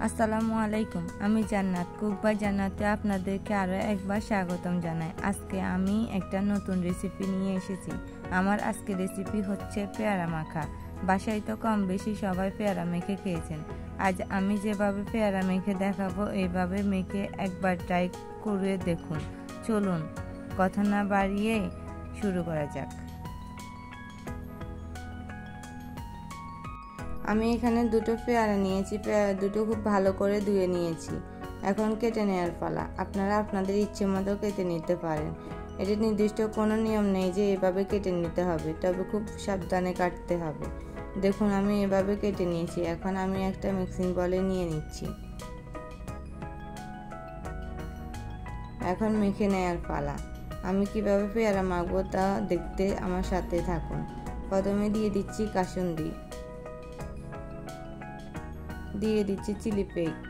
আসসালামু আলাইকুম। আমি জান্নাত, কুক বাই জান্নাতে আপনাদেরকে আরও একবার স্বাগতম জানাই। আজকে আমি একটা নতুন রেসিপি নিয়ে এসেছি। আমার আজকে রেসিপি হচ্ছে পেয়ারা মাখা। বাসায় তো কম বেশি সবাই পেয়ারা মেখে খেয়েছেন। আজ আমি যেভাবে পেয়ারা মেখে দেখাবো, এইভাবে মেখে একবার ট্রাই করে দেখুন। চলুন কথা না বাড়িয়ে শুরু করা যাক। আমি এখানে দুটো পেয়ারা নিয়েছি। পেয়ারা দুটো খুব ভালো করে ধুয়ে নিয়েছি। এখন কেটে নেওয়ার পালা। আপনারা আপনাদের ইচ্ছে মতো কেটে নিতে পারেন। এটি নির্দিষ্ট কোনো নিয়ম নেই যে এভাবে কেটে নিতে হবে, তবে খুব সাবধানে কাটতে হবে। দেখুন আমি এভাবে কেটে নিয়েছি। এখন আমি একটা মিক্সিং বলে নিয়ে নিচ্ছি। এখন মেখে নেওয়ার পালা। আমি কিভাবে পেয়ারা মাখবো তা দেখতে আমার সাথে থাকুন। প্রথমে দিয়ে দিচ্ছি কাসুন্দি, দিয়ে দিচ্ছি চিলি ফ্লেক্স,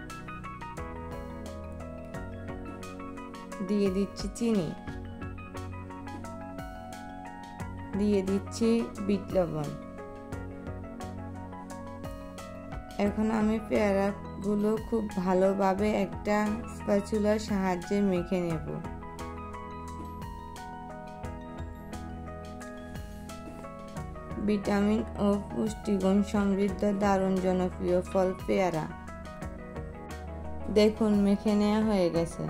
দিয়ে দিচ্ছি চিনি, দিয়ে দিচ্ছি বিট লবণ। এখন আমি পেয়ারাগুলো খুব ভালোভাবে একটা স্প্যাচুলার সাহায্যে মেখে নেব। ভিটামিন ও পুষ্টিগুণ সমৃদ্ধ দারুণ জনপ্রিয় ফল পেয়ারা। দেখুন মেখে নেওয়া হয়ে গেছে।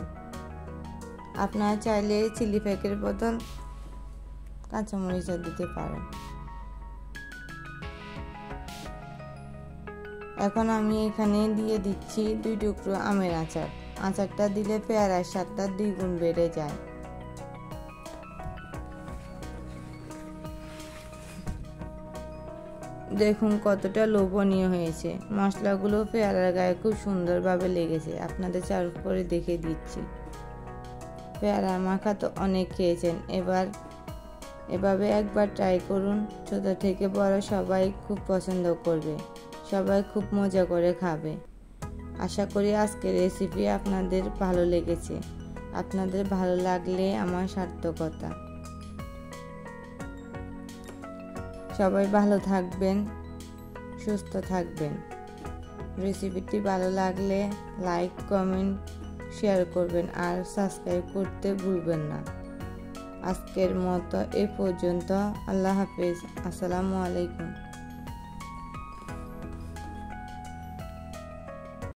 আপনারা চাইলে চিলি ফ্লেক্সের বদল কাঁচামরিচ দিতে পারেন। এখন আমি এখানে দিয়ে দিচ্ছি 2 টুকরো আমের আচার। আচারটা দিলে পেয়ারার স্বাদটা দ্বিগুণ বেড়ে যায়। দেখুন কতটা লোভনীয় হয়েছে। মশলাগুলো পেয়ারার গায়ে খুব সুন্দরভাবে লেগেছে। আপনাদের চার উপরে দেখে দিচ্ছি। পেয়ারা মাখা তো অনেক খেয়েছেন, এভাবে একবার ট্রাই করুন। ছোট থেকে বড় সবাই খুব পছন্দ করবে, সবাই খুব মজা করে খাবে। আশা করি আজকের রেসিপি আপনাদের ভালো লেগেছে। আপনাদের ভালো লাগলে আমার সার্থকতা। সবাই ভালো থাকবেন, সুস্থ থাকবেন। রেসিপিটি ভালো লাগলে লাইক, কমেন্ট, শেয়ার করবেন আর সাবস্ক্রাইব করতে ভুলবেন না। আজকের মতো এ পর্যন্ত। আল্লাহ হাফেজ। আসসালামু আলাইকুম।